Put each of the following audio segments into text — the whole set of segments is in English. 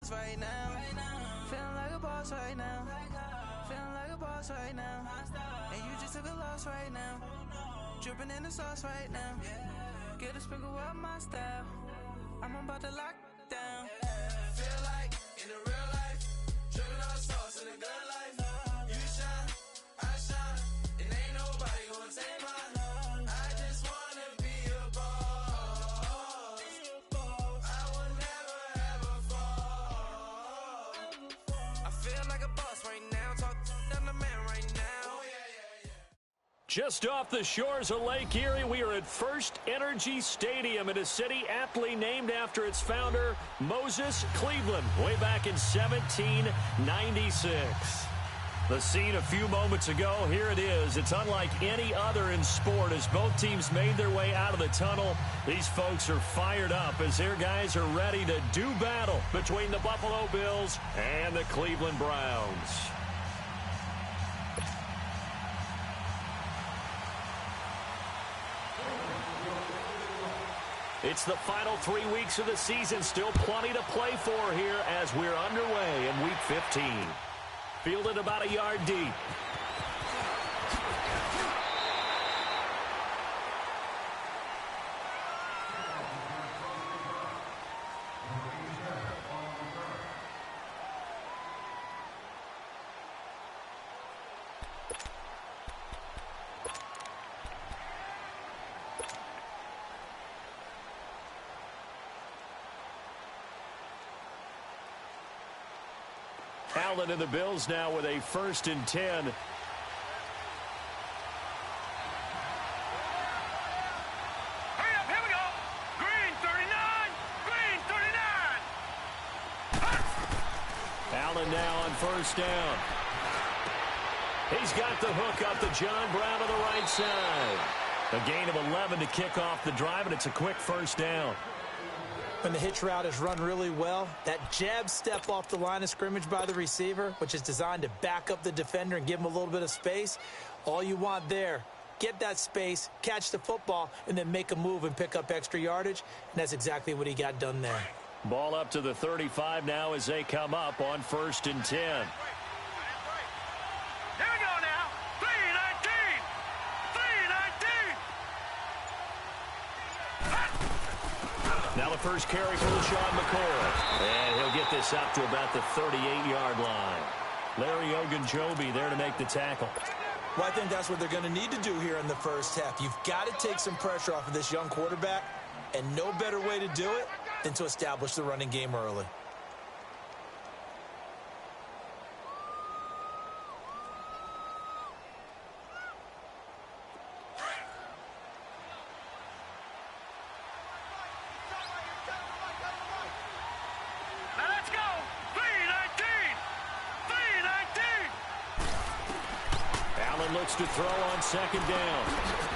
boss right now. Feeling like a boss right now. Feeling like a boss right now. And you just took a loss right now. Dripping in the sauce right now. Get a sprinkle up my style. I'm about to lock down. Feel like in the real life, dripping on the sauce in the good life. You shine, I shine, and ain't nobody gonna take mine. I just wanna be a boss. I will never ever fall. I feel like a boss right now. Talk to the man right now. Just off the shores of Lake Erie, we are at First Energy Stadium in a city aptly named after its founder, Moses Cleveland, way back in 1796. The scene a few moments ago, here it is. It's unlike any other in sport as both teams made their way out of the tunnel. These folks are fired up as their guys are ready to do battle between the Buffalo Bills and the Cleveland Browns. It's the final 3 weeks of the season. Still plenty to play for here as we're underway in Week 15. Fielded about a yard deep. Allen and the Bills now with a 1st and 10. Hurry up, here we go. Green 39, green 39. Allen now on 1st down. He's got the hook up to John Brown on the right side. A gain of 11 to kick off the drive, and it's a quick 1st down. When the hitch route is run really well, that jab step off the line of scrimmage by the receiver, which is designed to back up the defender and give him a little bit of space, all you want there, get that space, catch the football, and then make a move and pick up extra yardage, and that's exactly what he got done there. Ball up to the 35 now as they come up on 1st and 10. Here we go now. 319, 319. Now the first carry for LaShawn McCoy. And he'll get this up to about the 38-yard line. Larry Ogunjobi there to make the tackle. Well, I think that's what they're going to need to do here in the first half. You've got to take some pressure off of this young quarterback, and no better way to do it than to establish the running game early. Looks to throw on 2nd down.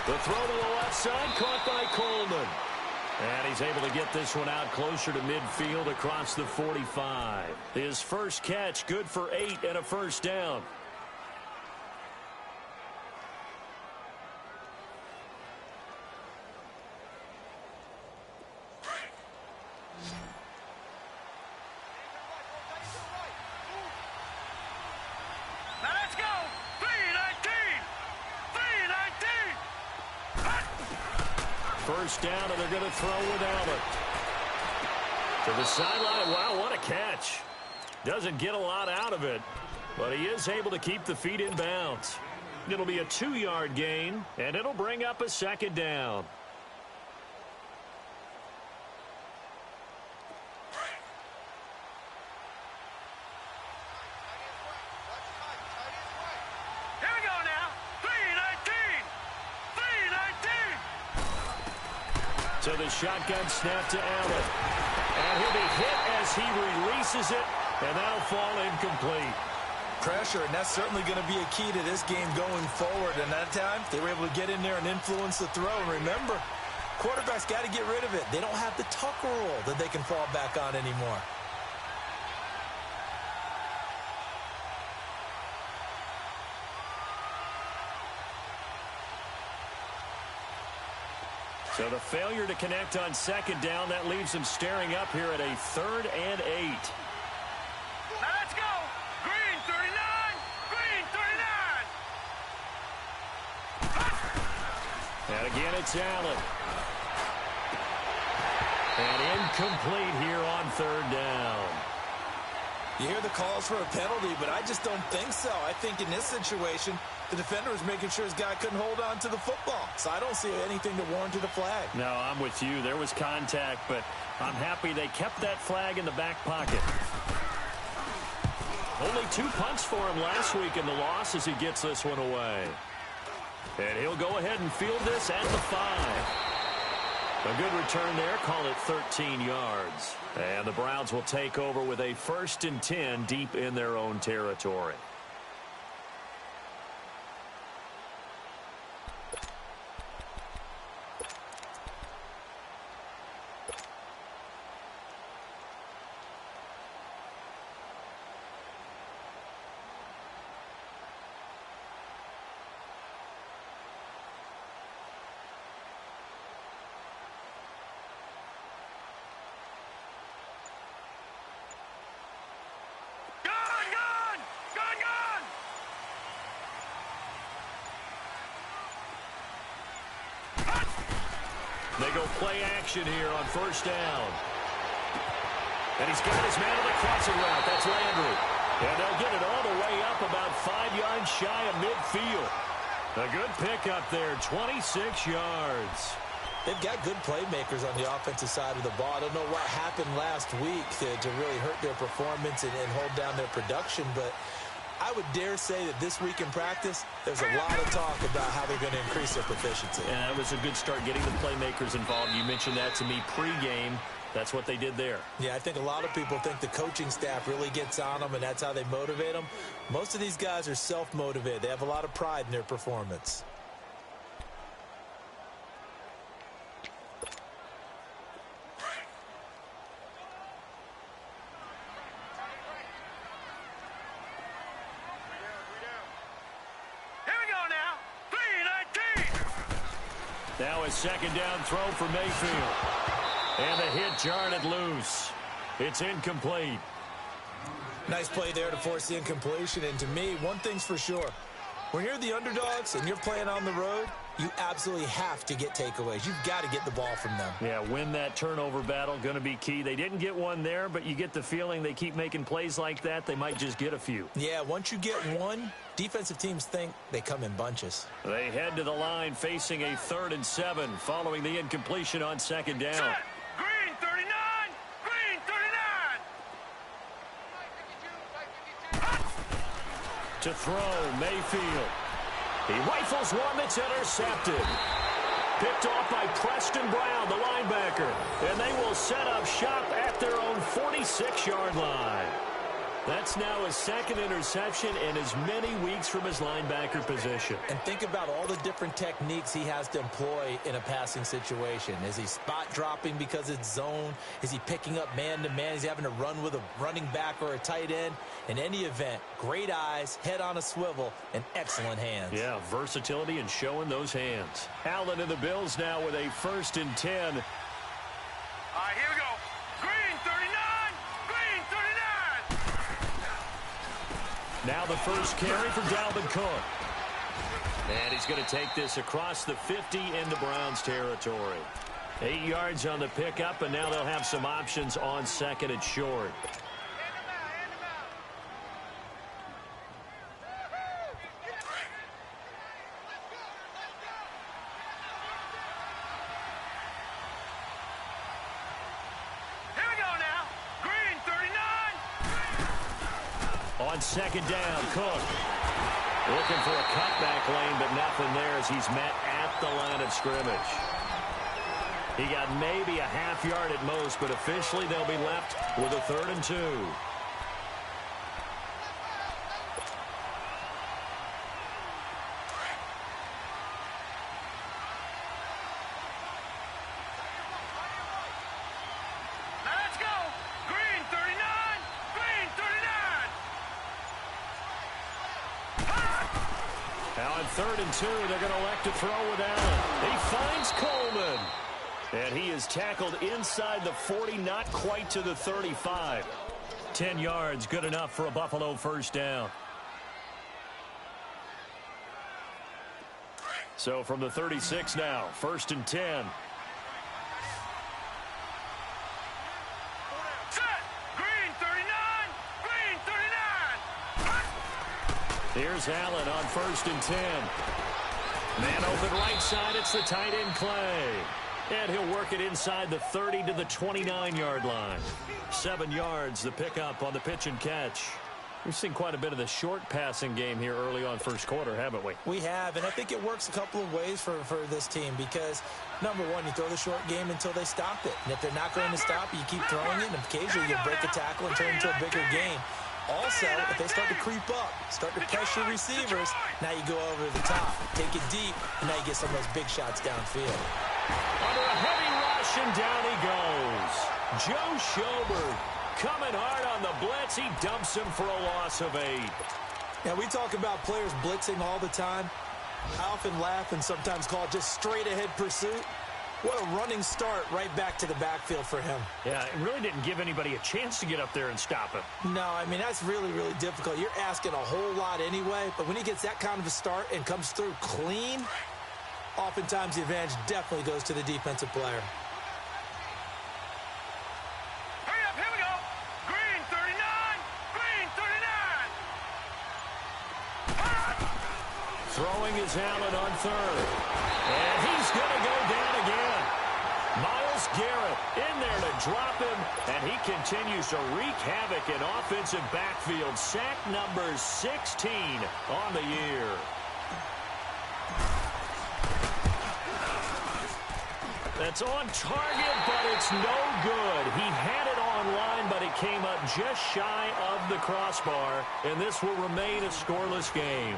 The throw to the left side, caught by Coleman. And he's able to get this one out closer to midfield across the 45. His first catch, good for 8 and a 1st down. First down, and they're going to throw with Allen. To the sideline. Wow, what a catch. Doesn't get a lot out of it, but he is able to keep the feet in bounds. It'll be a 2-yard gain, and it'll bring up a 2nd down. To the shotgun snap to Allen. And he'll be hit as he releases it, and that'll fall incomplete. Pressure, and that's certainly going to be a key to this game going forward. And that time, they were able to get in there and influence the throw. And remember, quarterbacks got to get rid of it. They don't have the Tucker rule that they can fall back on anymore. So the failure to connect on 2nd down, that leaves him staring up here at a 3rd and 8. And again, it's Allen. And incomplete here on third down. You hear the calls for a penalty, but I just don't think so. I think in this situation, the defender was making sure his guy couldn't hold on to the football. So I don't see anything to warrant a flag. No, I'm with you. There was contact, but I'm happy they kept that flag in the back pocket. Only 2 punts for him last week in the loss as he gets this one away. And he'll go ahead and field this at the 5. A good return there. Call it 13 yards. And the Browns will take over with a 1st and 10 deep in their own territory. They go play action here on 1st down. And he's got his man on the crossing route. That's Landry. And they'll get it all the way up about 5 yards shy of midfield. A good pickup there, 26 yards. They've got good playmakers on the offensive side of the ball. I don't know what happened last week to really hurt their performance and hold down their production, but I would dare say that this week in practice, there's a lot of talk about how they're going to increase their proficiency. And that was a good start getting the playmakers involved. You mentioned that to me pregame. That's what they did there. Yeah, I think a lot of people think the coaching staff really gets on them, and that's how they motivate them. Most of these guys are self-motivated. They have a lot of pride in their performance. Now a 2nd down throw for Mayfield. And the hit jarred it loose. It's incomplete. Nice play there to force the incompletion. And to me, one thing's for sure. When you're the underdogs and you're playing on the road, you absolutely have to get takeaways. You've got to get the ball from them. Yeah, win that turnover battle, going to be key. They didn't get one there, but you get the feeling they keep making plays like that, they might just get a few. Yeah, once you get one, defensive teams think they come in bunches. They head to the line facing a 3rd and 7 following the incompletion on 2nd down. Set. Green 39. Green 39. To throw, Mayfield. He rifles one that's intercepted. Picked off by Preston Brown, the linebacker. And they will set up shop at their own 46-yard line. That's now his 2nd interception in as many weeks from his linebacker position. And think about all the different techniques he has to employ in a passing situation. Is he spot dropping because it's zone? Is he picking up man-to-man? Is he having to run with a running back or a tight end? In any event, great eyes, head on a swivel, and excellent hands. Yeah, versatility and showing those hands. Allen and the Bills now with a 1st and 10. All right, here we go. Green 39. Green 39. Now the first carry for Dalvin Cook. And he's going to take this across the 50 into Browns territory. 8 yards on the pickup, and now they'll have some options on 2nd and short. On 2nd down, Cook looking for a cutback lane, but nothing there as he's met at the line of scrimmage. He got maybe a half yard at most, but officially they'll be left with a 3rd and 2. Now on 3rd and 2, they're going to elect to throw with Allen. He finds Coleman. And he is tackled inside the 40, not quite to the 35. 10 yards, good enough for a Buffalo 1st down. So from the 36 now, 1st and 10. Green 39. Green 39. Here's Allen on 1st and 10. Man open right side. It's the tight end Clay. And he'll work it inside the 30 to the 29-yard line. 7 yards, the pickup on the pitch and catch. We've seen quite a bit of the short passing game here early on first quarter, haven't we? We have, and I think it works a couple of ways for this team because, number one, you throw the short game until they stop it. And if they're not going to stop it, you keep throwing it, and occasionally you'll break a tackle and turn it into a bigger game. Also, if they start to creep up, start to pressure receivers, now you go over the top, take it deep, and now you get some of those big shots downfield. Under a heavy rush, and down he goes. Joe Schobert coming hard on the blitz. He dumps him for a loss of 8. Now, we talk about players blitzing all the time. I often laugh and sometimes call it just straight-ahead pursuit. What a running start right back to the backfield for him. Yeah, it really didn't give anybody a chance to get up there and stop him. No, I mean, that's really, really difficult. You're asking a whole lot anyway, but when he gets that kind of a start and comes through clean, oftentimes the advantage definitely goes to the defensive player. Hurry up, here we go. Green 39. Green 39. Throwing is Allen on 3rd. And he's going to go down again. Myles Garrett in there to drop him, and he continues to wreak havoc in offensive backfield. Sack number 16 on the year. That's on target, but it's no good. He had it on line, but it came up just shy of the crossbar, and this will remain a scoreless game.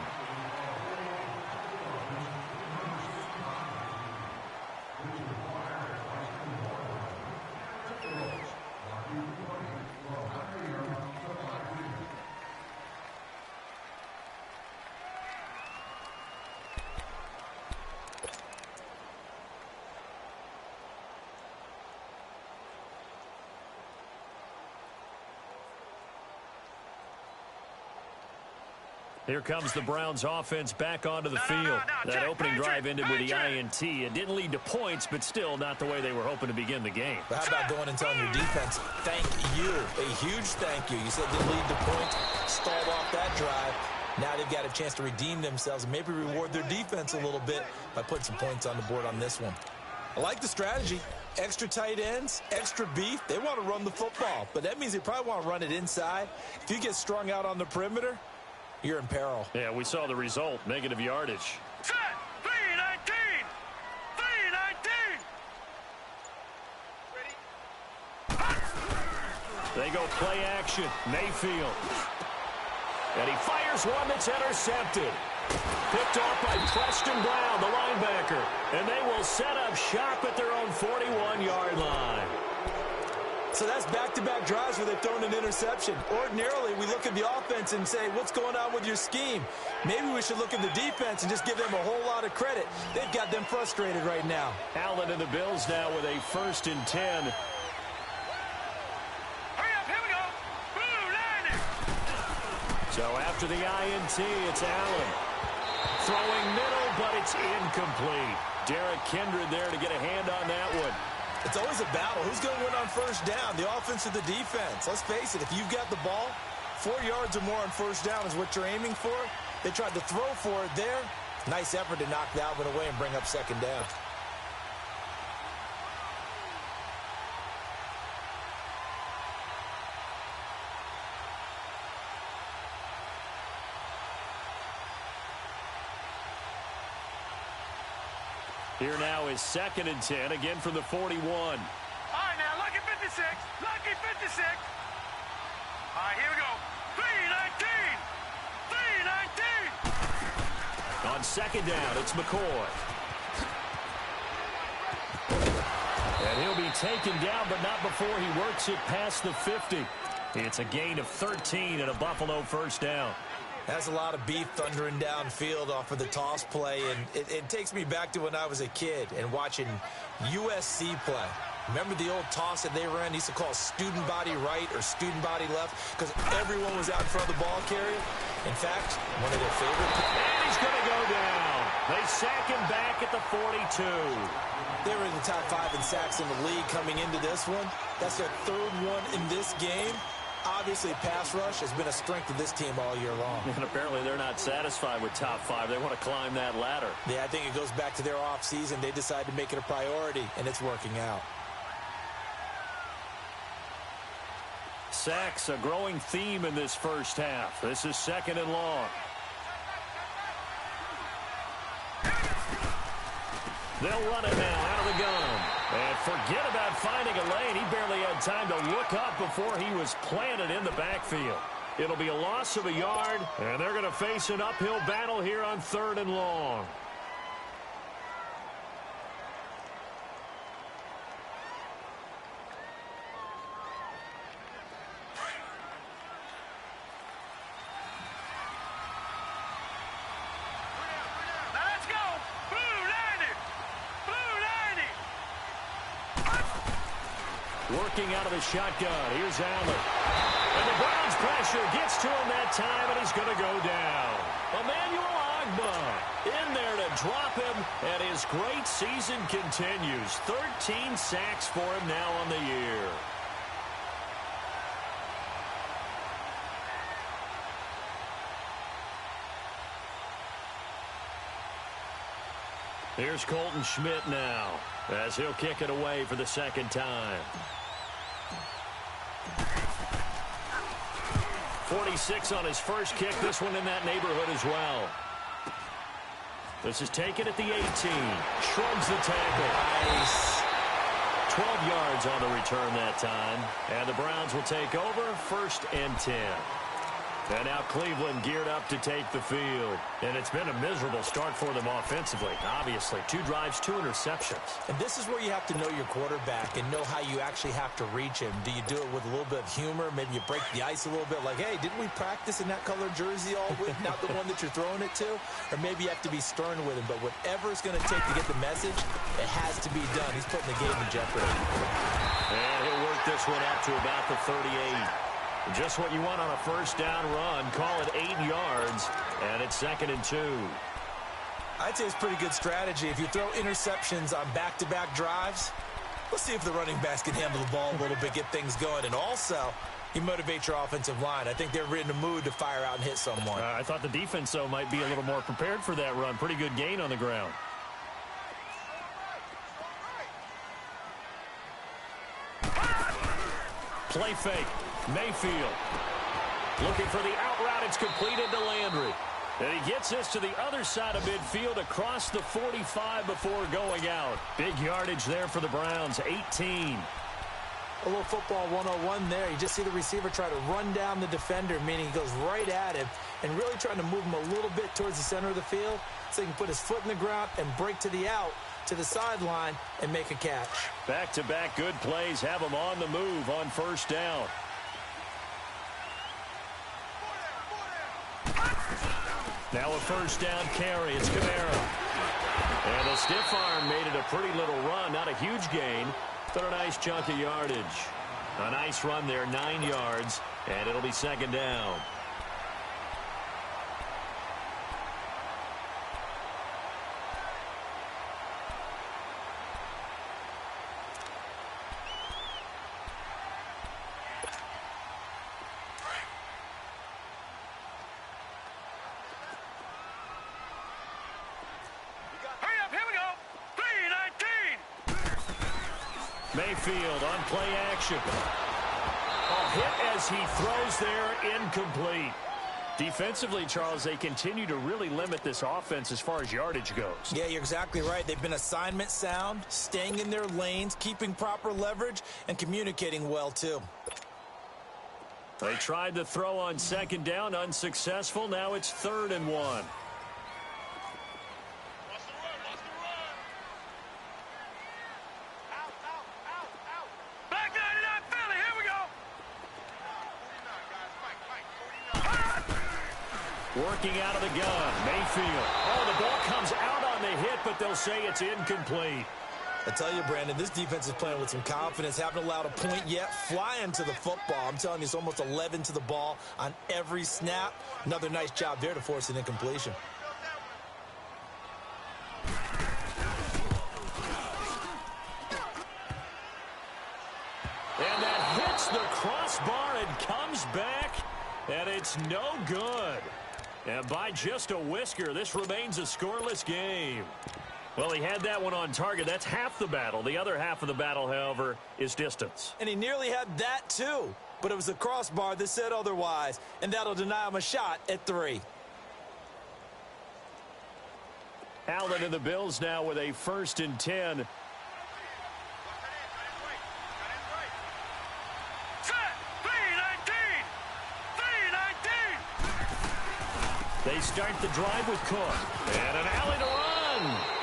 Here comes the Browns offense back onto the field. That opening drive ended with the INT. It didn't lead to points, but still not the way they were hoping to begin the game. But how about going and telling your defense, thank you, a huge thank you. You said didn't lead to points, stalled off that drive. Now they've got a chance to redeem themselves and maybe reward their defense a little bit by putting some points on the board on this one. I like the strategy. Extra tight ends, extra beef. They want to run the football, but that means they probably want to run it inside. If you get strung out on the perimeter, you're in peril. Yeah, we saw the result, negative yardage. Set. 319. 319. They go play action. Mayfield. And he fires one that's intercepted. Picked off by Preston Brown, the linebacker. And they will set up shop at their own 41-yard line. So that's back-to-back drives where they've thrown an interception. Ordinarily, we look at the offense and say, what's going on with your scheme? Maybe we should look at the defense and just give them a whole lot of credit. They've got them frustrated right now. Allen and the Bills now with a 1st and 10. Hurry up, here we go. Blue line. So after the INT, it's Allen. Throwing middle, but it's incomplete. Derek Kindred there to get a hand on that one. It's always a battle. Who's going to win on first down, the offense or the defense? Let's face it, if you've got the ball, 4 yards or more on first down is what you're aiming for. They tried to throw for it there. Nice effort to knock that one away and bring up 2nd down. Here now is 2nd and 10, again from the 41. All right, now, lucky 56. Lucky 56. All right, here we go. 319. 319. On 2nd down, it's McCoy. And he'll be taken down, but not before he works it past the 50. It's a gain of 13 and a Buffalo 1st down. That's a lot of beef thundering downfield off of the toss play, and it takes me back to when I was a kid and watching USC play. Remember the old toss that they ran? They used to call student body right or student body left because everyone was out in front of the ball carrier. In fact, one of their favorite. And he's going to go down. They sack him back at the 42. They were in the top 5 in sacks in the league coming into this one. That's their 3rd one in this game. Obviously, pass rush has been a strength of this team all year long. And apparently they're not satisfied with top 5. They want to climb that ladder. Yeah, I think it goes back to their offseason. They decided to make it a priority, and it's working out. Sacks, a growing theme in this first half. This is 2nd and long. They'll run it now out of the gun. And forget about finding a lane. He barely had time to look up before he was planted in the backfield. It'll be a loss of a yard, and they're going to face an uphill battle here on 3rd and long. Working out of the shotgun. Here's Allen. And the Browns pressure gets to him that time, and he's going to go down. Emmanuel Ogbah in there to drop him, and his great season continues. 13 sacks for him now on the year. Here's Colton Schmidt now, as he'll kick it away for the 2nd time. 46 on his first kick. This one in that neighborhood as well. This is taken at the 18. Shrugs the tackle. Nice. 12 yards on the return that time. And the Browns will take over 1st and 10. And now Cleveland geared up to take the field. And it's been a miserable start for them offensively. Obviously, 2 drives, 2 interceptions. And this is where you have to know your quarterback and know how you actually have to reach him. Do you do it with a little bit of humor? Maybe you break the ice a little bit like, hey, didn't we practice in that color jersey all week? Not the one that you're throwing it to? Or maybe you have to be stern with him. But whatever it's going to take to get the message, it has to be done. He's putting the game in jeopardy. And he'll work this one up to about the 38. Just what you want on a 1st down run. Call it 8 yards, and it's 2nd and 2. I'd say it's pretty good strategy. If you throw interceptions on back-to-back drives, let's see if the running backs can handle the ball a little bit, get things going. And also, you motivate your offensive line. I think they're in the mood to fire out and hit someone. I thought the defense, though, might be a little more prepared for that run. Pretty good gain on the ground. Play fake. Mayfield looking for the out route. It's completed to Landry. And he gets this to the other side of midfield across the 45 before going out. Big yardage there for the Browns, 18. A little football 101 there. You just see the receiver try to run down the defender, meaning he goes right at him and really trying to move him a little bit towards the center of the field so he can put his foot in the ground and break to the out, to the sideline, and make a catch. Back-to-back good plays have him on the move on 1st down. Now a 1st down carry. It's Kamara. And the stiff arm made it a pretty little run. Not a huge gain, but a nice chunk of yardage. A nice run there, 9 yards, and it'll be 2nd down. Mayfield on play action. A hit as he throws there, incomplete. Defensively, Charles, they continue to really limit this offense as far as yardage goes. Yeah, you're exactly right. They've been assignment sound, staying in their lanes, keeping proper leverage, and communicating well, too. They tried to throw on 2nd down, unsuccessful. Now it's 3rd and 1. Working out of the gun, Mayfield. Oh, the ball comes out on the hit, but they'll say it's incomplete. I tell you, Brandon, this defense is playing with some confidence. Haven't allowed a point yet. Flying to the football. I'm telling you, it's almost 11 to the ball on every snap. Another nice job there to force an incompletion. And that hits the crossbar and comes back, and it's no good. And by just a whisker, this remains a scoreless game. Well, he had that one on target. That's half the battle. The other half of the battle, however, is distance. And he nearly had that, too. But it was the crossbar that said otherwise. And that'll deny him a shot at 3. Allen and the Bills now with a 1st and 10. They start the drive with Cook. And an alley to run.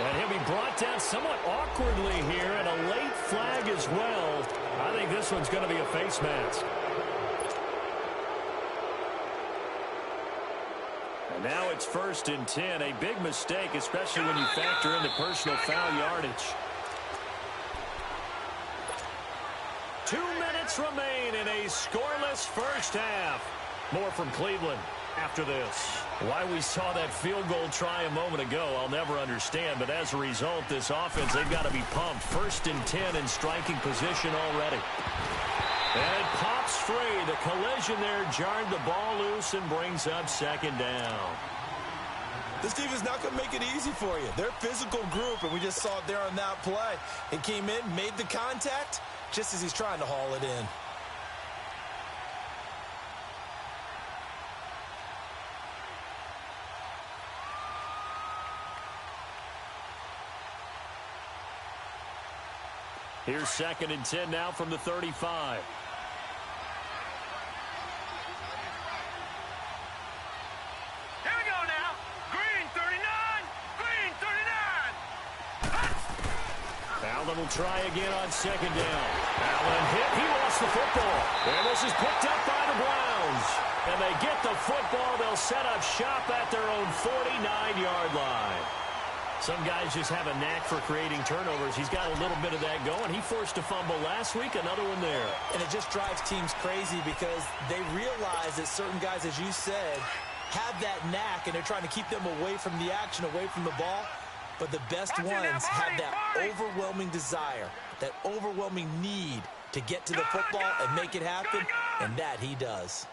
And he'll be brought down somewhat awkwardly here, and a late flag as well. I think this one's going to be a face mask. And now it's 1st and 10. A big mistake, especially when you factor in the personal foul yardage. 2 minutes remain in a scoreless first half. More from Cleveland after this. Why we saw that field goal try a moment ago, I'll never understand. But as a result, this offense, they've got to be pumped. 1st and 10 in striking position already. And it pops free. The collision there jarred the ball loose and brings up 2nd down. This team is not going to make it easy for you. They're a physical group, and we just saw it there on that play. He came in, made the contact, just as he's trying to haul it in. Here's 2nd and 10 now from the 35. Here we go now. Green 39. Green 39. Allen will try again on 2nd down. Allen hit. He lost the football. And this is picked up by the Browns. And they get the football. They'll set up shop at their own 49-yard line. Some guys just have a knack for creating turnovers. He's got a little bit of that going. He forced a fumble last week, another one there. And it just drives teams crazy because they realize that certain guys, as you said, have that knack, and they're trying to keep them away from the action, away from the ball. But the best ones have that overwhelming desire, that overwhelming need to get to the football and make it happen, and that he does.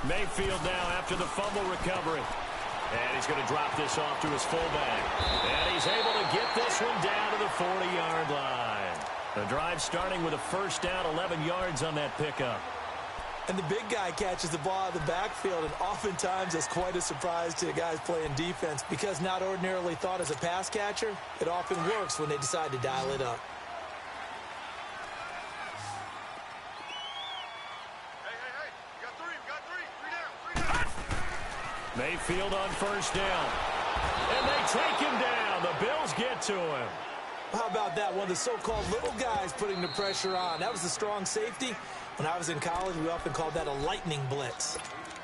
Mayfield now after the fumble recovery. And he's going to drop this off to his fullback. And he's able to get this one down to the 40-yard line. The drive starting with a 1st down, 11 yards on that pickup. And the big guy catches the ball out of the backfield, and oftentimes it's quite a surprise to the guys playing defense because not ordinarily thought as a pass catcher, it often works when they decide to dial it up. Mayfield on 1st down. And they take him down. The Bills get to him. How about that? One of the so-called little guys putting the pressure on. That was the strong safety. When I was in college, we often called that a lightning blitz.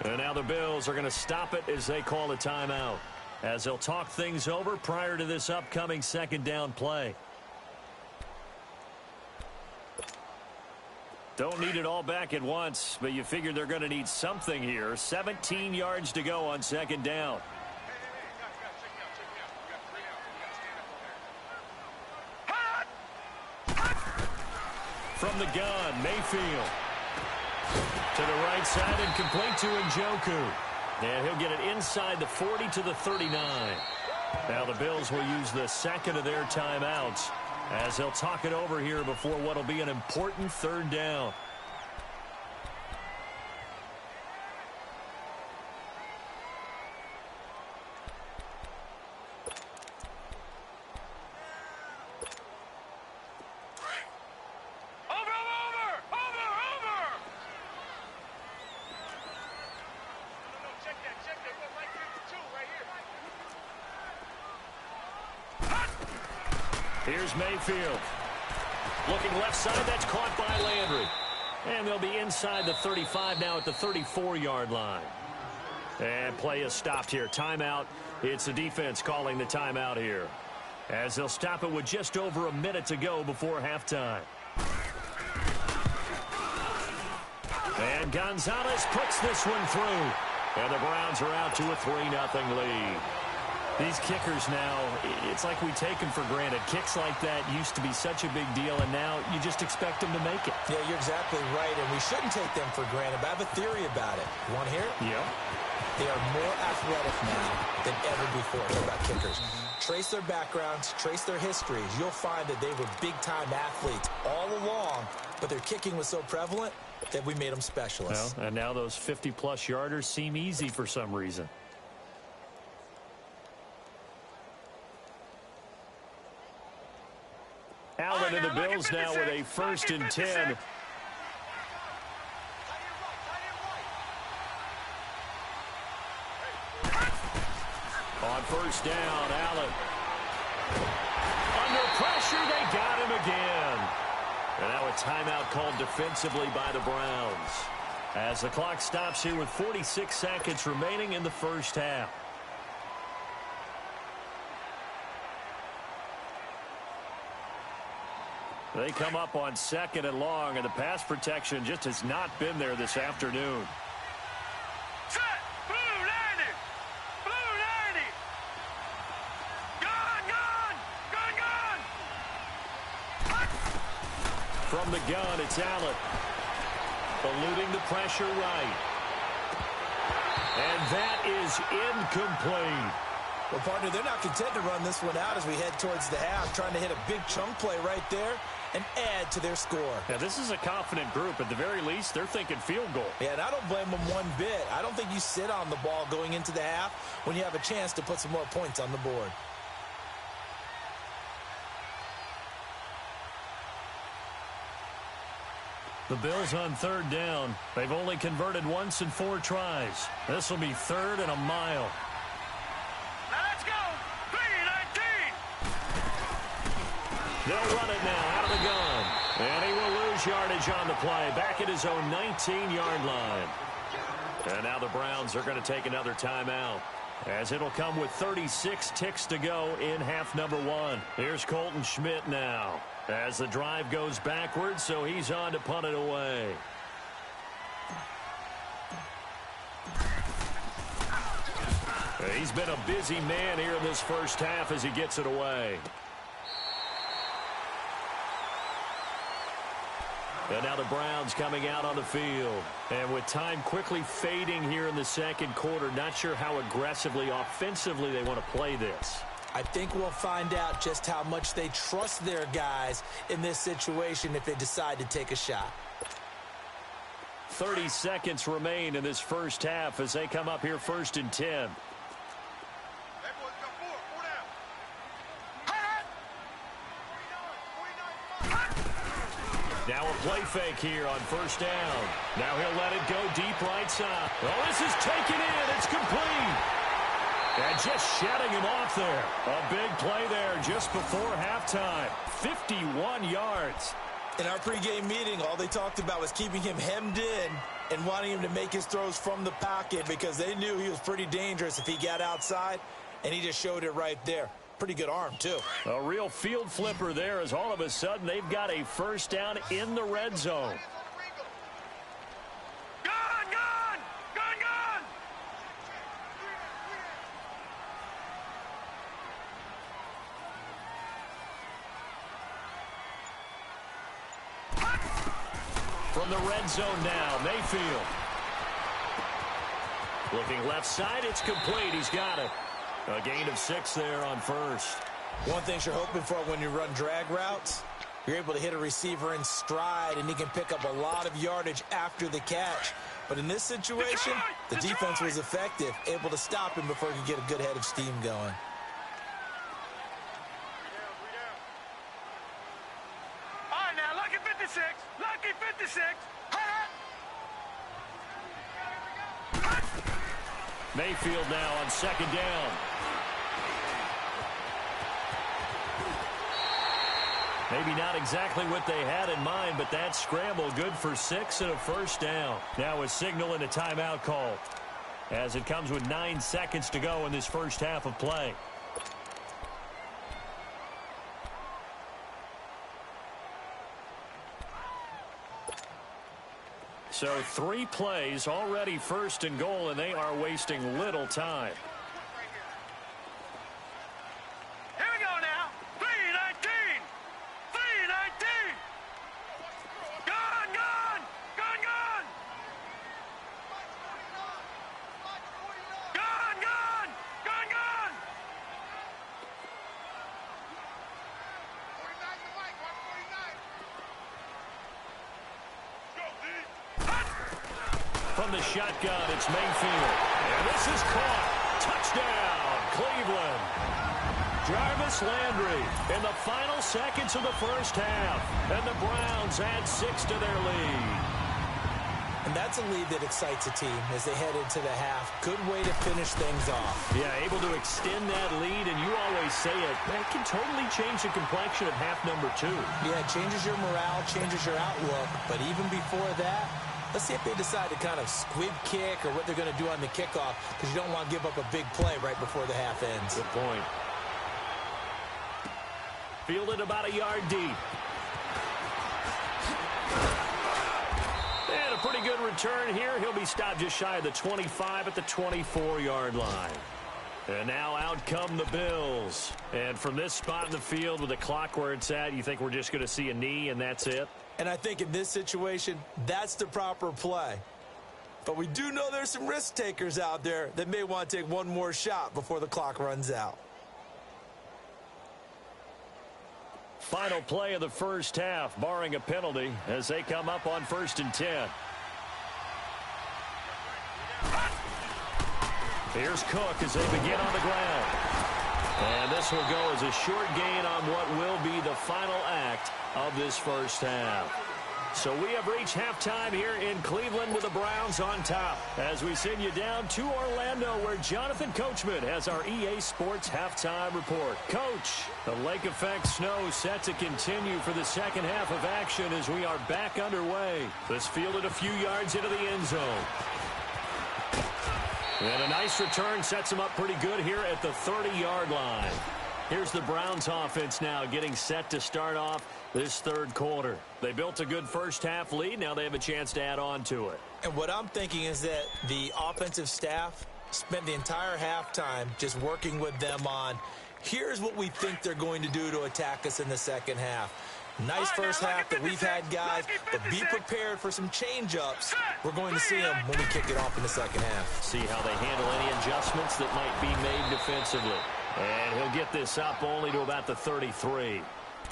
And now the Bills are going to stop it as they call a timeout, as they'll talk things over prior to this upcoming 2nd down play. Don't need it all back at once, but you figure they're going to need something here. 17 yards to go on 2nd down. From the gun, Mayfield. To the right side and complete to Njoku. And he'll get it inside the 40 to the 39. Now the Bills will use the 2nd of their timeouts as they'll talk it over here before what will be an important 3rd down. Here's Mayfield. Looking left side, that's caught by Landry. And they'll be inside the 35 now at the 34-yard line. And play is stopped here. Timeout. It's the defense calling the timeout here. as they'll stop it with just over a minute to go before halftime. And Gonzalez puts this one through. And the Browns are out to a 3-0 lead. These kickers now, it's like we take them for granted. Kicks like that used to be such a big deal, and now you just expect them to make it. Yeah, you're exactly right, and we shouldn't take them for granted. But I have a theory about it. You want to hear it? Yeah. They are more athletic now than ever before. Talk about kickers. Trace their backgrounds, trace their histories. You'll find that they were big-time athletes all along, but their kicking was so prevalent that we made them specialists. Well, and now those 50-plus yarders seem easy for some reason. Allen and the Bills now with a 1st and 10. On 1st down, Allen. Under pressure, they got him again. And now a timeout called defensively by the Browns, as the clock stops here with 46 seconds remaining in the first half. They come up on 2nd and long, and the pass protection just has not been there this afternoon. Set! Blue 90! Blue 90! Gun! From the gun, it's Allen. Eluding the pressure right. And that is incomplete. Well, partner, they're not content to run this one out as we head towards the half, trying to hit a big chunk play right there and add to their score. Now, this is a confident group. At the very least, they're thinking field goal. Yeah, and I don't blame them one bit. I don't think you sit on the ball going into the half when you have a chance to put some more points on the board. The Bills on 3rd down. They've only converted once in 4 tries. This will be 3rd and a mile. Now let's go! 3-19! They'll run it now out of the gun. And he will lose yardage on the play. Back at his own 19-yard line. And now the Browns are going to take another timeout, as it'll come with 36 ticks to go in half number 1. Here's Colton Schmidt now, as the drive goes backwards, so he's on to punt it away. He's been a busy man here in this first half as he gets it away. And now the Browns coming out on the field. And with time quickly fading here in the second quarter, not sure how aggressively, offensively they want to play this. I think we'll find out just how much they trust their guys in this situation if they decide to take a shot. 30 seconds remain in this first half as they come up here 1st and 10. Now a play fake here on 1st down. Now he'll let it go deep right side. Oh, this is taken in. It's complete. And just shutting him off there. A big play there just before halftime. 51 yards. In our pregame meeting, all they talked about was keeping him hemmed in and wanting him to make his throws from the pocket because they knew he was pretty dangerous if he got outside, and he just showed it right there. Pretty good arm, too. A real field flipper there, as all of a sudden they've got a 1st down in the red zone. Gun! Gun! Gun! Gun! From the red zone now, Mayfield. Looking left side, it's complete. He's got it. A gain of 6 there on 1st. One thing you're hoping for when you run drag routes, you're able to hit a receiver in stride, and he can pick up a lot of yardage after the catch. But in this situation, the defense was effective, able to stop him before he could get a good head of steam going. All right, now, lucky 56. Lucky 56. Mayfield now on 2nd down. Maybe not exactly what they had in mind, but that scramble good for 6 and a 1st down. Now a signal and a timeout call, as it comes with 9 seconds to go in this first half of play. So 3 plays, already first and goal, and they are wasting little time. Here we go now. 3-19. 3-19. Gone, gone. Gone, gone. Gone, gone. Gone, gone. 49 to Mike. 149. Go, D. From the shotgun, it's Mayfield. And this is caught. Touchdown, Cleveland. Jarvis Landry in the final seconds of the first half. And the Browns add 6 to their lead. And that's a lead that excites a team as they head into the half. Good way to finish things off. Yeah, able to extend that lead, and you always say it, that can totally change the complexion of half number 2. Yeah, it changes your morale, changes your outlook. But even before that, let's see if they decide to kind of squib kick or what they're going to do on the kickoff, because you don't want to give up a big play right before the half ends. Good point. Fielded about a yard deep. And a pretty good return here. He'll be stopped just shy of the 25 at the 24-yard line. And now out come the Bills. And from this spot in the field with the clock where it's at, you think we're just going to see a knee and that's it? And I think in this situation, that's the proper play. But we do know there's some risk takers out there that may want to take one more shot before the clock runs out. Final play of the first half, barring a penalty, as they come up on 1st and 10. Here's Cook as they begin on the ground. And this will go as a short gain on what will be the final act of this first half. So we have reached halftime here in Cleveland with the Browns on top as we send you down to Orlando where Jonathan Coachman has our EA Sports halftime report. Coach, the lake effect snow set to continue for the second half of action as we are back underway. This fielded a few yards into the end zone. And a nice return sets them up pretty good here at the 30-yard line. Here's the Browns offense now getting set to start off this third quarter. They built a good first half lead. Now they have a chance to add on to it. And what I'm thinking is that the offensive staff spent the entire halftime just working with them on, here's what we think they're going to do to attack us in the second half. Nice first half that we've had, guys, but be prepared for some change-ups. We're going to see them when we kick it off in the second half. See how they handle any adjustments that might be made defensively. And he'll get this up only to about the 33.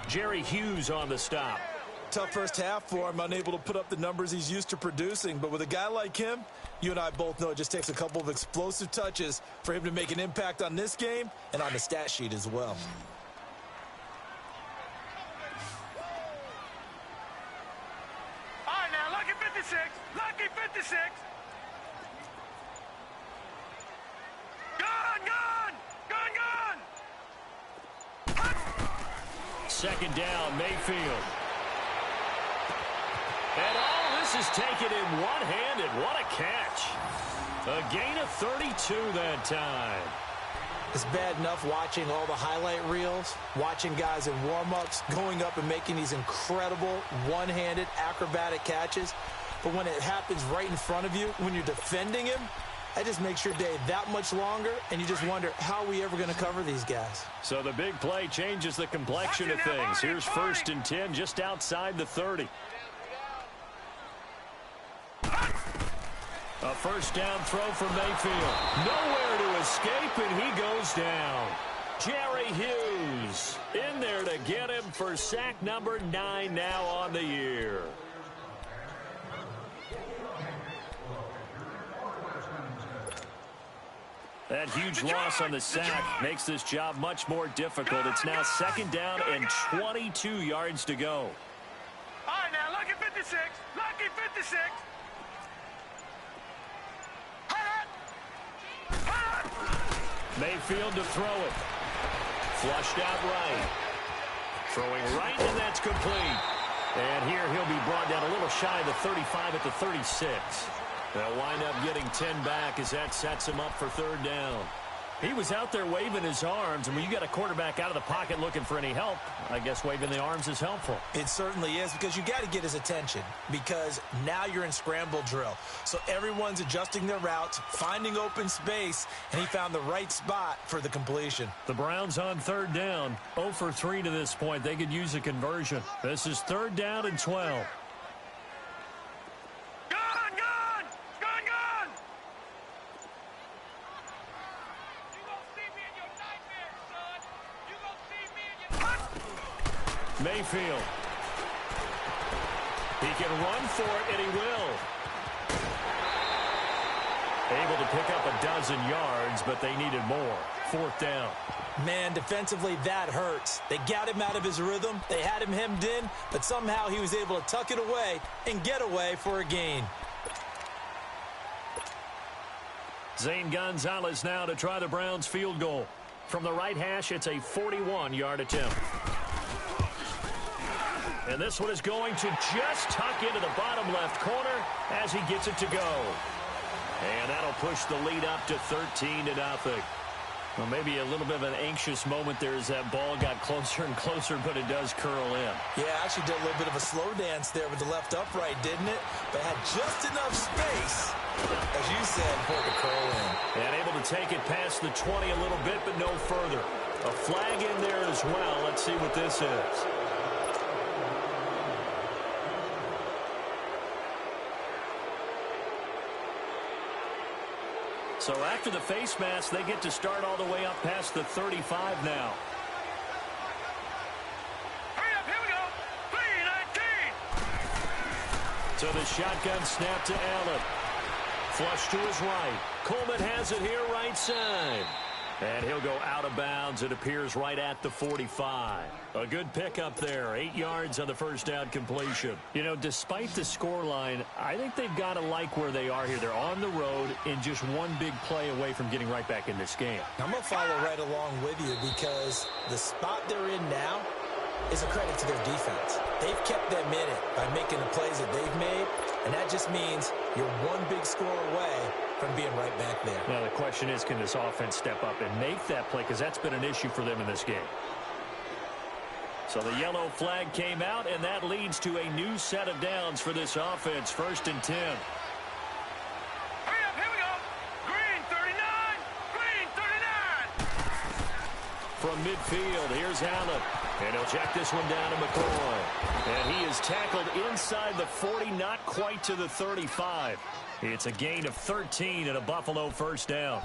Jerry Hughes on the stop. Tough first half for him, unable to put up the numbers he's used to producing. But with a guy like him, you and I both know it just takes a couple of explosive touches for him to make an impact on this game and on the stat sheet as well. All right, now, lucky 56. Lucky 56. Gone, gone. Gone, gone. Second down, Mayfield. And all this is taken in one-handed. What a catch. A gain of 32 that time. It's bad enough watching all the highlight reels, watching guys in warm-ups, going up and making these incredible one-handed acrobatic catches. But when it happens right in front of you, when you're defending him, that just makes your day that much longer, and you just wonder, how are we ever going to cover these guys? So the big play changes the complexion of things. Here's 1st and 10 just outside the 30. A first down throw for Mayfield. Nowhere to escape, and he goes down. Jerry Hughes in there to get him for sack number 9 now on the year. That huge loss on the sack makes this job much more difficult. It's now second down and 22 yards to go. All right, now, lucky 56. Lucky 56. Mayfield to throw it. Flushed out right. Throwing right, and that's complete. And here he'll be brought down a little shy of the 35 at the 36. They'll wind up getting 10 back as that sets him up for third down. He was out there waving his arms, and when you got a quarterback out of the pocket looking for any help, I guess waving the arms is helpful. It certainly is, because you got to get his attention, because now you're in scramble drill. So everyone's adjusting their routes, finding open space, and he found the right spot for the completion. The Browns on third down, 0 for 3 to this point. They could use a conversion. This is third down and 12. Mayfield. He can run for it, and he will. Able to pick up a dozen yards, but they needed more. Fourth down. Man, defensively, that hurts. They got him out of his rhythm. They had him hemmed in, but somehow he was able to tuck it away and get away for a gain. Zane Gonzalez now to try the Browns field goal. From the right hash, it's a 41-yard attempt. And this one is going to just tuck into the bottom left corner as he gets it to go. And that'll push the lead up to 13-0. Well, maybe a little bit of an anxious moment there as that ball got closer and closer, but it does curl in. Yeah, actually did a little bit of a slow dance there with the left upright, didn't it? But had just enough space, as you said, for it to curl in. And able to take it past the 20 a little bit, but no further. A flag in there as well. Let's see what this is. So after the face mask, they get to start all the way up past the 35 now. Hurry up, here we go. 3-19. So the shotgun snap to Allen. Flush to his right. Coleman has it here right side. And he'll go out of bounds. It appears right at the 45. A good pickup there. 8 yards on the first down completion. You know, despite the scoreline, I think they've got to like where they are here. They're on the road and just one big play away from getting right back in this game. I'm going to follow right along with you, because the spot they're in now is a credit to their defense. They've kept them in it by making the plays that they've made, and that just means you're one big score away from being right back there. Now the question is, can this offense step up and make that play, because that's been an issue for them in this game. So the yellow flag came out, and that leads to a new set of downs for this offense. 1st and 10. Hurry up, here we go. Green 39. Green 39. From midfield, here's Allen. And he'll check this one down to McCoy. And he is tackled inside the 40, not quite to the 35. It's a gain of 13 and a Buffalo first down.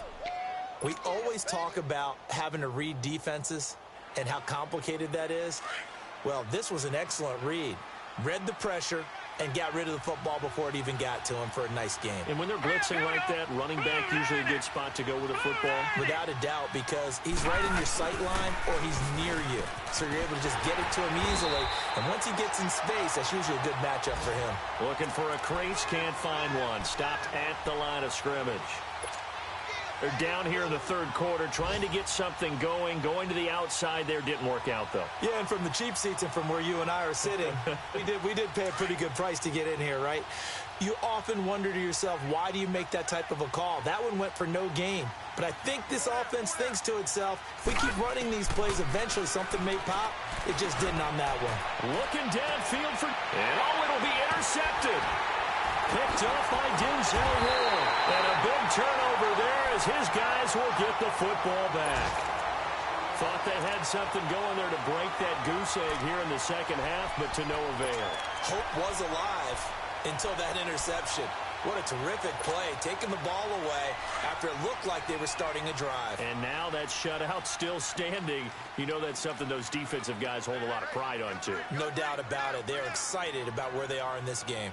We always talk about having to read defenses and how complicated that is. Well, this was an excellent read. Read the pressure and got rid of the football before it even got to him for a nice game. And when they're blitzing like that, running back usually a good spot to go with a football. Without a doubt, because he's right in your sight line or he's near you. So you're able to just get it to him easily. And once he gets in space, that's usually a good matchup for him. Looking for a crease, can't find one. Stopped at the line of scrimmage. They're down here in the third quarter, trying to get something going. Going to the outside there didn't work out, though. Yeah, and from the cheap seats and from where you and I are sitting, we did pay a pretty good price to get in here, right? You often wonder to yourself, why do you make that type of a call? That one went for no gain. But I think this offense thinks to itself, if we keep running these plays, eventually something may pop. It just didn't on that one. Looking downfield for... And it'll be intercepted. Picked off by Denzel Ward. And a big turnover there as his guys will get the football back. Thought they had something going there to break that goose egg here in the second half, but to no avail. Hope was alive until that interception. What a terrific play, taking the ball away after it looked like they were starting a drive. And now that shutout still standing. You know that's something those defensive guys hold a lot of pride on, too. No doubt about it. They're excited about where they are in this game.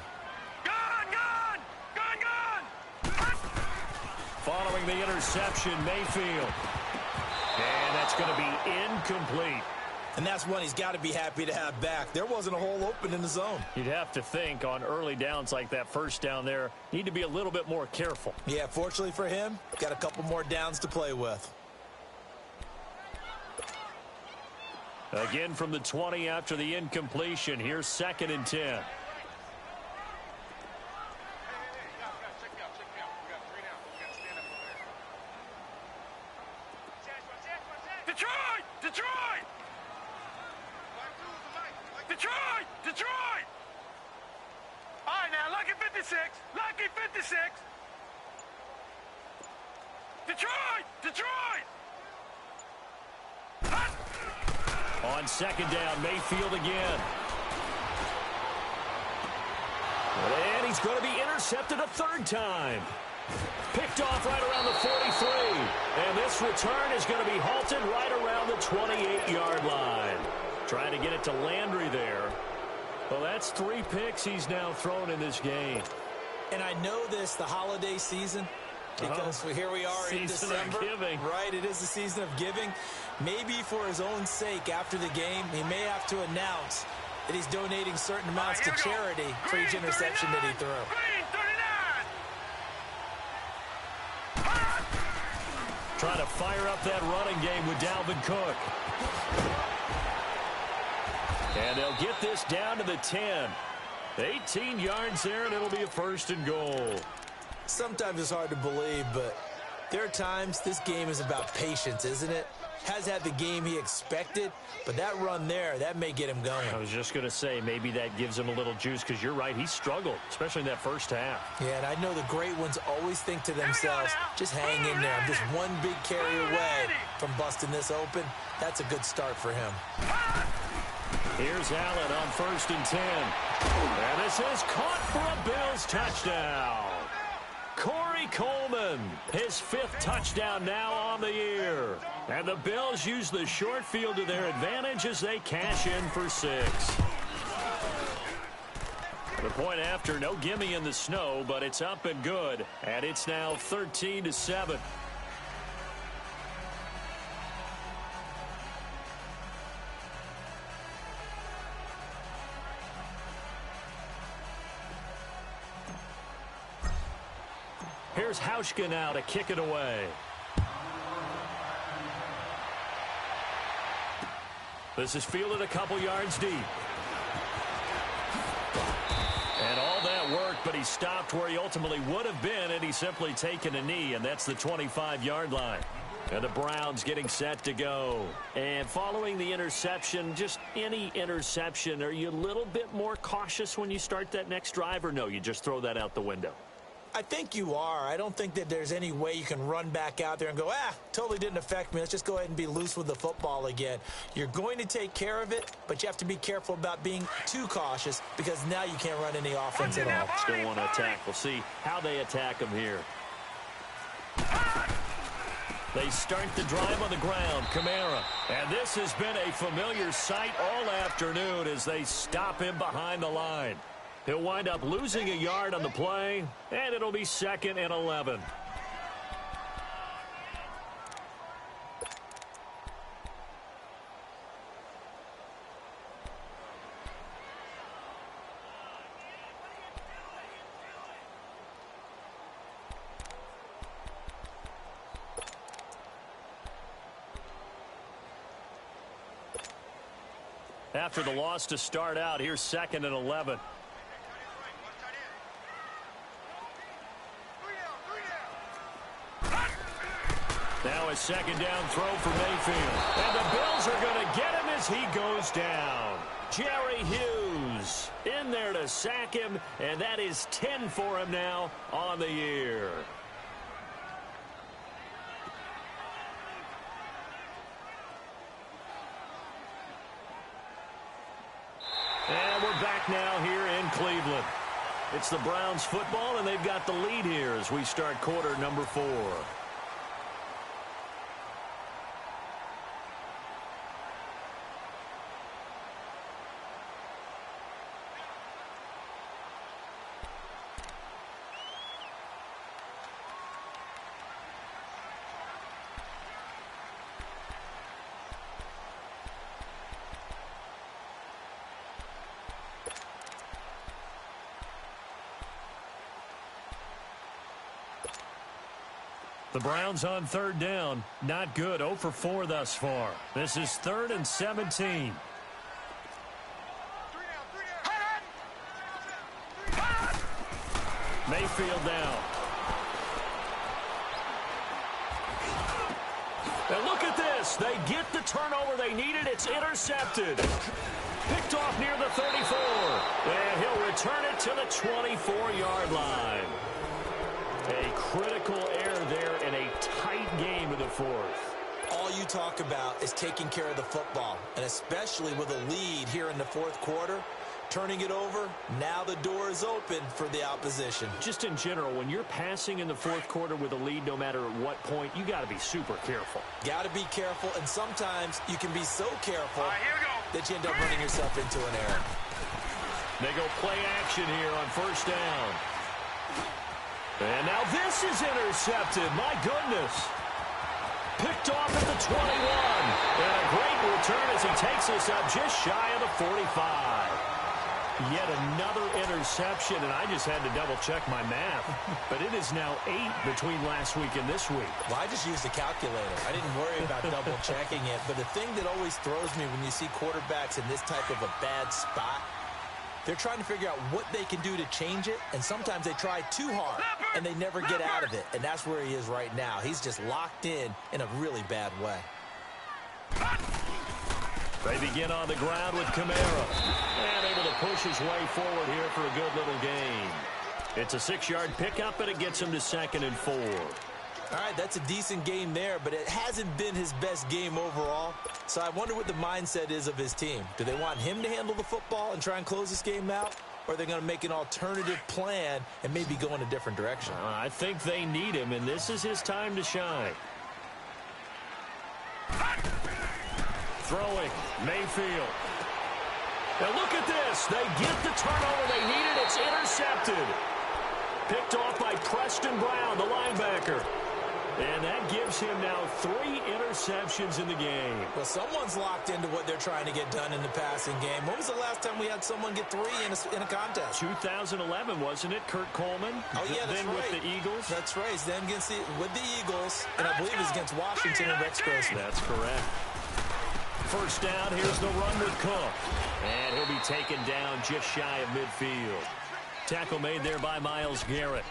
Following the interception, Mayfield. And that's going to be incomplete. And that's one he's got to be happy to have back. There wasn't a hole open in the zone. You'd have to think on early downs like that first down there, need to be a little bit more careful. Yeah, fortunately for him, got a couple more downs to play with. Again from the 20 after the incompletion. Here's 2nd and 10. Detroit! Detroit! Detroit! All right, now, lucky 56. Lucky 56. Detroit! Detroit! On second down, Mayfield again. And he's going to be intercepted a third time. Picked off right around the 43. And this return is going to be halted right around the 28-yard line. Trying to get it to Landry there. Well, that's 3 picks he's now thrown in this game. And I know this, the holiday season, because here we are in December. Season of giving. Right, it is the season of giving. Maybe for his own sake after the game, he may have to announce that he's donating certain amounts to charity for each interception that he threw. Green 39. Trying to fire up that running game with Dalvin Cook. And they'll get this down to the 10. 18 yards there, and it'll be a first and goal. Sometimes it's hard to believe, but there are times this game is about patience, isn't it? Has had the game he expected, but that run there, that may get him going. I was just going to say, maybe that gives him a little juice, because you're right, he struggled, especially in that first half. Yeah, and I know the great ones always think to themselves, just hang in there. I'm just one big carry away from busting this open. That's a good start for him. Here's Allen on 1st and 10. And this is caught for a Bills touchdown. Corey Coleman, his 5th touchdown now on the year. And the Bills use the short field to their advantage as they cash in for 6. The point after, no gimme in the snow, but it's up and good. And it's now 13-7. Here's Hauschka now to kick it away. This is fielded a couple yards deep. And all that work, but he stopped where he ultimately would have been, and he's simply taken a knee, and that's the 25-yard line. And the Browns getting set to go. And following the interception, just any interception, are you a little bit more cautious when you start that next drive, or no, you just throw that out the window? I think you are. I don't think that there's any way you can run back out there and go, totally didn't affect me. Let's just go ahead and be loose with the football again. You're going to take care of it, but you have to be careful about being too cautious because now you can't run any offense at all. Still want to attack. We'll see how they attack him here. They start the drive on the ground. Kamara. And this has been a familiar sight all afternoon as they stop him behind the line. He'll wind up losing a yard on the play, and it'll be 2nd and 11. After the loss to start out, here's 2nd and 11. Now a 2nd down throw for Mayfield. And the Bills are going to get him as he goes down. Jerry Hughes in there to sack him, and that is 10 for him now on the year. And we're back now here in Cleveland. It's the Browns football, and they've got the lead here as we start quarter number 4. The Browns on 3rd down. Not good. 0 for 4 thus far. This is 3rd and 17. Mayfield down. And look at this. this. They get the turnover they needed. It's intercepted. Picked off near the 34. And he'll return it to the 24-yard line. A critical error there in a tight game in the fourth. All you talk about is taking care of the football, and especially with a lead here in the fourth quarter. Turning it over, now the door is open for the opposition. Just in general, when you're passing in the fourth quarter with a lead, no matter at what point, you got to be super careful. Got to be careful, and sometimes you can be so careful Here we go. that you end up running yourself into an error. They go play action here on first down. And now this is intercepted. My goodness. Picked off at the 21. And a great return as he takes us up just shy of the 45. Yet another interception, and I just had to double-check my math. But it is now 8 between last week and this week. Well, I just used a calculator. I didn't worry about double-checking it. But the thing that always throws me when you see quarterbacks in this type of a bad spot, they're trying to figure out what they can do to change it, and sometimes they try too hard, and they never get out of it. And that's where he is right now. He's just locked in a really bad way. They begin on the ground with Kamara. And able to push his way forward here for a good little gain. It's a 6-yard pickup, and it gets him to 2nd and 4. All right, that's a decent game there, but it hasn't been his best game overall. So I wonder what the mindset is of his team. Do they want him to handle the football and try and close this game out? Or are they going to make an alternative plan and maybe go in a different direction? I think they need him, and this is his time to shine. Throwing, Mayfield. Now look at this. They get the turnover they needed. It's intercepted. Picked off by Preston Brown, the linebacker. And that gives him now 3 interceptions in the game. Well, someone's locked into what they're trying to get done in the passing game. When was the last time we had someone get 3 in a contest? 2011, wasn't it? Kurt Coleman? Oh, yeah, that's then right. with the Eagles? That's right. He's then with the Eagles, and I believe it's against Washington and Rex Grossman. That's correct. First down, here's the run with Cook. And he'll be taken down just shy of midfield. Tackle made there by Myles Garrett.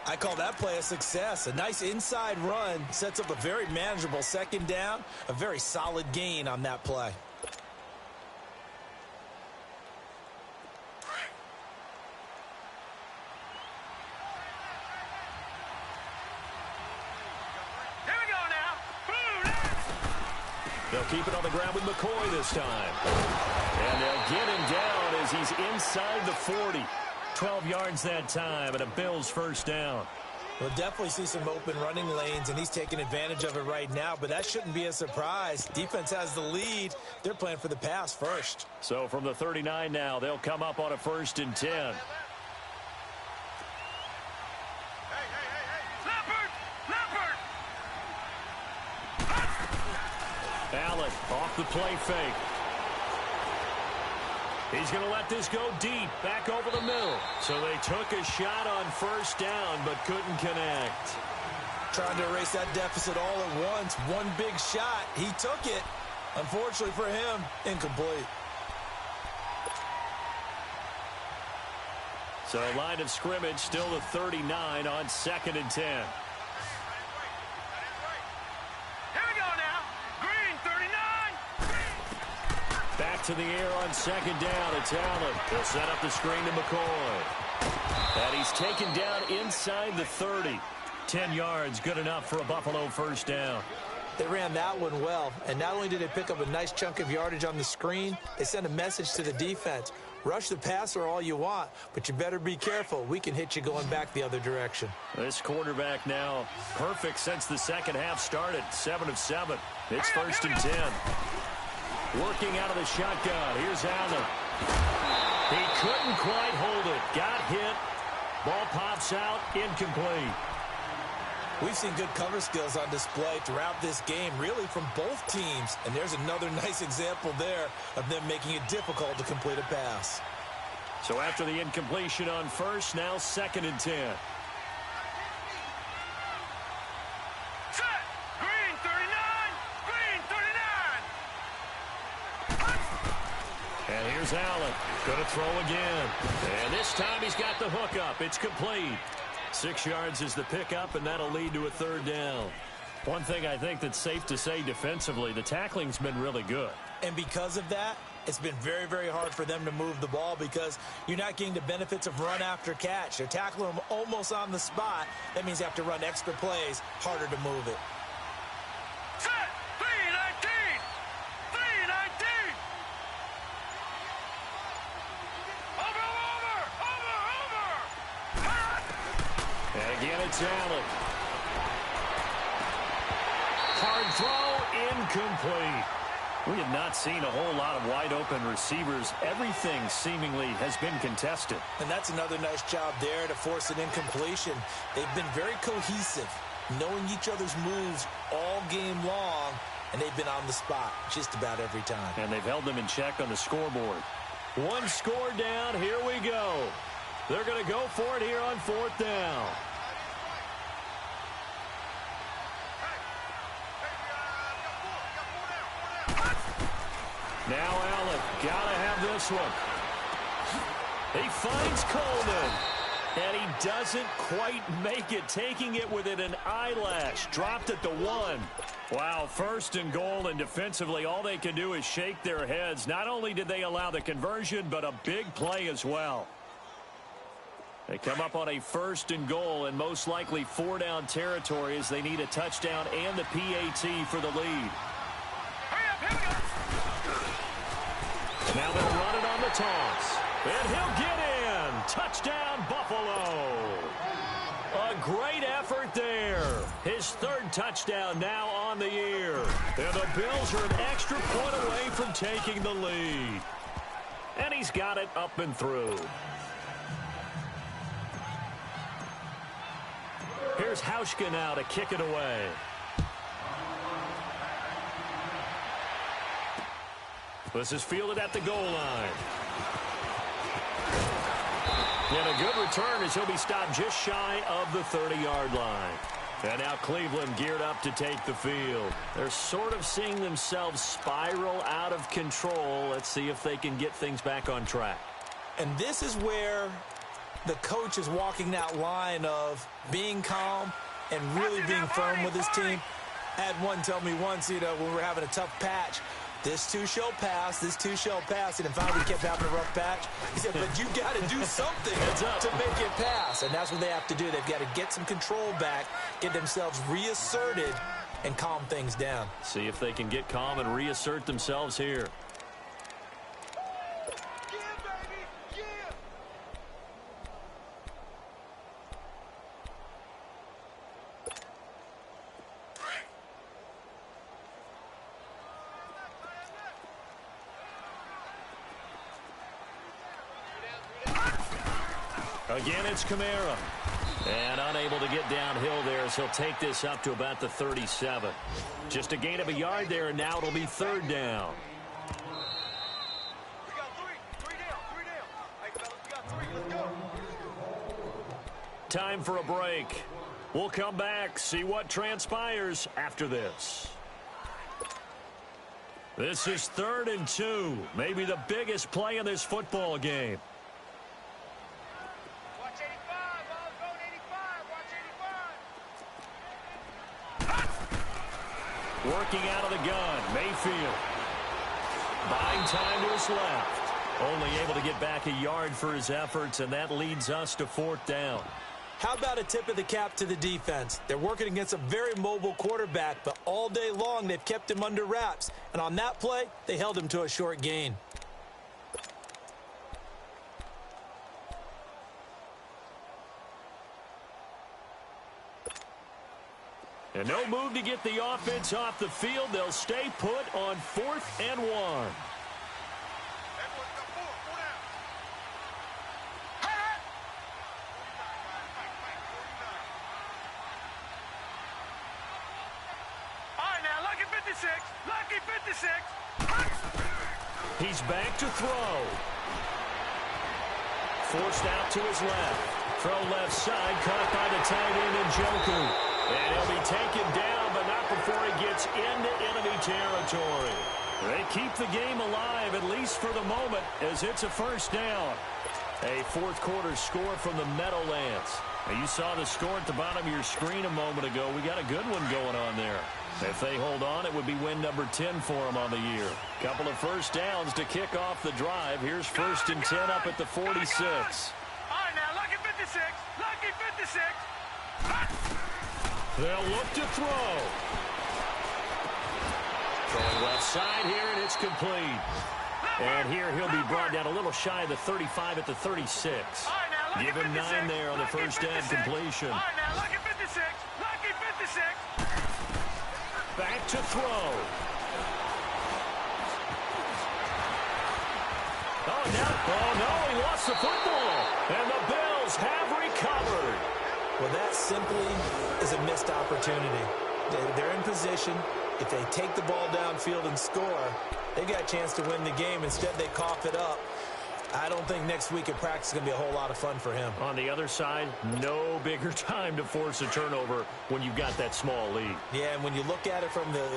I call that play a success. A nice inside run sets up a very manageable 2nd down. A very solid gain on that play. They'll keep it on the ground with McCoy this time. And they'll get him down as he's inside the 40. 12 yards that time, and a Bills first down. We'll definitely see some open running lanes, and he's taking advantage of it right now, but that shouldn't be a surprise. Defense has the lead. They're playing for the pass first. So from the 39 now, they'll come up on a 1st and 10. Allen off the play fake. He's going to let this go deep, back over the middle. So they took a shot on first down, but couldn't connect. Trying to erase that deficit all at once. One big shot. He took it. Unfortunately for him, incomplete. So line of scrimmage still the 39 on 2nd and 10. Back to the air on 2nd down. It's Allen. He'll set up the screen to McCoy. And he's taken down inside the 30. 10 yards, good enough for a Buffalo first down. They ran that one well, and not only did they pick up a nice chunk of yardage on the screen, they sent a message to the defense. Rush the passer all you want, but you better be careful. We can hit you going back the other direction. This quarterback now perfect since the second half started. 7 of 7. It's 1st and 10. Working out of the shotgun. Here's Allen. He couldn't quite hold it. Got hit. Ball pops out. Incomplete. We've seen good cover skills on display throughout this game, really from both teams. And there's another nice example there of them making it difficult to complete a pass. So after the incompletion on first, now 2nd and 10. And here's Allen. Going to throw again. And this time he's got the hook up. It's complete. 6 yards is the pickup, and that'll lead to a 3rd down. One thing I think that's safe to say defensively, the tackling's been really good. And because of that, it's been very, very hard for them to move the ball because you're not getting the benefits of run after catch. They're tackling them almost on the spot. That means you have to run extra plays, harder to move it. Set! 319! 319! Over! And again, it's Allen. Hard throw, incomplete. We have not seen a whole lot of wide-open receivers. Everything seemingly has been contested. And that's another nice job there to force an incompletion. They've been very cohesive, knowing each other's moves all game long, and they've been on the spot just about every time. And they've held them in check on the scoreboard. One score down, here we go. They're going to go for it here on 4th down. Now Allen, gotta have this one. He finds Coleman, and he doesn't quite make it, taking it within an eyelash. Dropped at the 1. Wow, 1st and goal, and defensively, all they can do is shake their heads. Not only did they allow the conversion, but a big play as well. They come up on a 1st and goal, and most likely 4-down territory as they need a touchdown and the PAT for the lead. Now they'll run it on the toss. And he'll get in. Touchdown, Buffalo. A great effort there. His 3rd touchdown now on the year. And the Bills are an extra point away from taking the lead. And he's got it up and through. Here's Hauschka now to kick it away. This is fielded at the goal line. And a good return as he'll be stopped just shy of the 30-yard line. And now Cleveland geared up to take the field. They're sort of seeing themselves spiral out of control. Let's see if they can get things back on track. And this is where the coach is walking that line of being calm and really being firm with his team. I had one tell me once, when we were having a tough patch, this too shall pass, this too shall pass. And finally, we kept having a rough patch. He said, but you got to do something to make it pass. And that's what they have to do. They've got to get some control back, get themselves reasserted, and calm things down. See if they can get calm and reassert themselves here. Again, it's Kamara. And unable to get downhill there as he'll take this up to about the 37. Just a gain of a yard there, and now it'll be 3rd down. We got three down. Hey, fellas, we got 3. Let's go. Time for a break. We'll come back, see what transpires after this. This is 3rd and 2. Maybe the biggest play in this football game. Working out of the gun, Mayfield. Buying time to his left. Only able to get back a yard for his efforts, and that leads us to 4th down. How about a tip of the cap to the defense? They're working against a very mobile quarterback, but all day long they've kept him under wraps. And on that play, they held him to a short gain. And no move to get the offense off the field. They'll stay put on 4th and 1. All right, now, lucky 56. Lucky 56. He's back to throw. Forced out to his left. Throw left side, caught by the tight end Njoku. And he'll be taken down, but not before he gets into enemy territory. They keep the game alive, at least for the moment, as it's a 1st down. A fourth quarter score from the Meadowlands. Now, you saw the score at the bottom of your screen a moment ago. We got a good one going on there. If they hold on, it would be win number 10 for them on the year. Couple of first downs to kick off the drive. Here's 1st and 10 up at the 46. All right, now, lucky 56. Lucky 56. They'll look to throw. Throwing left side here, and it's complete. And here he'll be brought down a little shy of the 35 at the 36. Give him 9 there on the first down completion. All right, now, lucky 56. Lucky 56. Back to throw. Oh, no, he lost the football. And the Bills have recovered. Well, that simply is a missed opportunity. They're in position. If they take the ball downfield and score, they got a chance to win the game. Instead, they cough it up. I don't think next week at practice is going to be a whole lot of fun for him. On the other side, no bigger time to force a turnover when you've got that small lead. Yeah, and when you look at it from the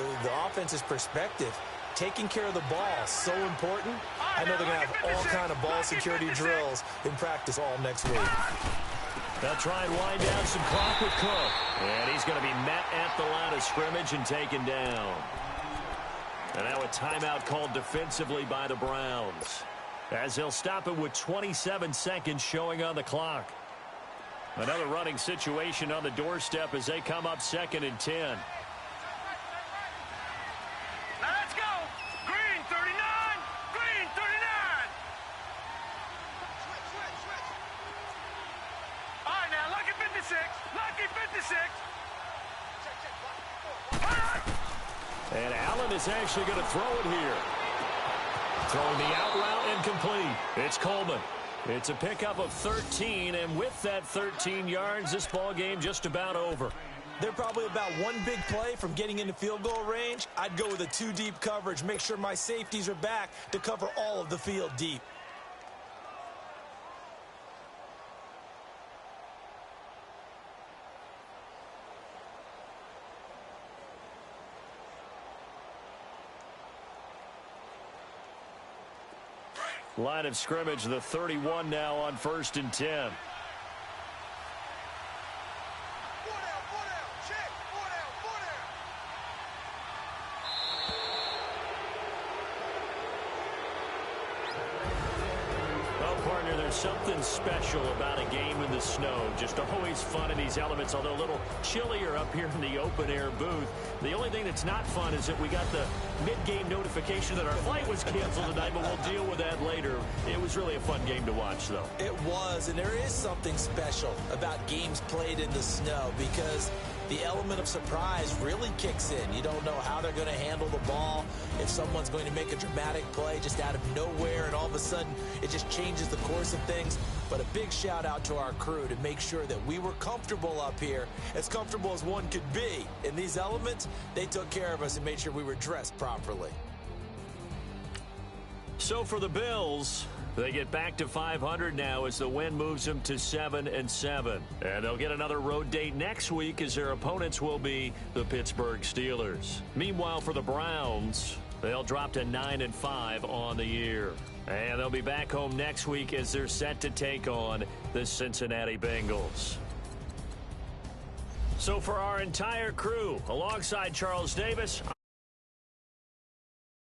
offense's perspective, taking care of the ball is so important. I know they're going to have all kind of ball security drills in practice all next week. They'll try and wind down some clock with Cook. And he's going to be met at the line of scrimmage and taken down. And now a timeout called defensively by the Browns, as they'll stop it with 27 seconds showing on the clock. Another running situation on the doorstep as they come up 2nd and 10. Now let's go. Green 39. Green 39. All right, now, lucky 56. Lucky 56. And Allen is actually going to throw it here. Throwing the out route incomplete. It's Coleman. It's a pickup of 13, and with that 13 yards, this ball game just about over. They're probably about one big play from getting into field goal range. I'd go with a 2-deep coverage. Make sure my safeties are back to cover all of the field deep. Line of scrimmage, the 31 now on 1st and 10. Well, partner, there's something special about a game in the snow. Just always fun in these elements, although a little chillier up here in the open-air booth. The only thing that's not fun is that we got the mid-game notification that our flight was canceled tonight, but we'll deal with that later. It was really a fun game to watch, though. It was, and there is something special about games played in the snow because the element of surprise really kicks in. You don't know how they're going to handle the ball, if someone's going to make a dramatic play just out of nowhere, and all of a sudden it just changes the course of things. But a big shout out to our crew to make sure that we were comfortable up here, as comfortable as one could be. In these elements, they took care of us and made sure we were dressed properly. So for the Bills, they get back to 500 now as the win moves them to 7-7. And they'll get another road date next week as their opponents will be the Pittsburgh Steelers. Meanwhile, for the Browns, they'll drop to 9-5 on the year. And they'll be back home next week as they're set to take on the Cincinnati Bengals. So for our entire crew, alongside Charles Davis,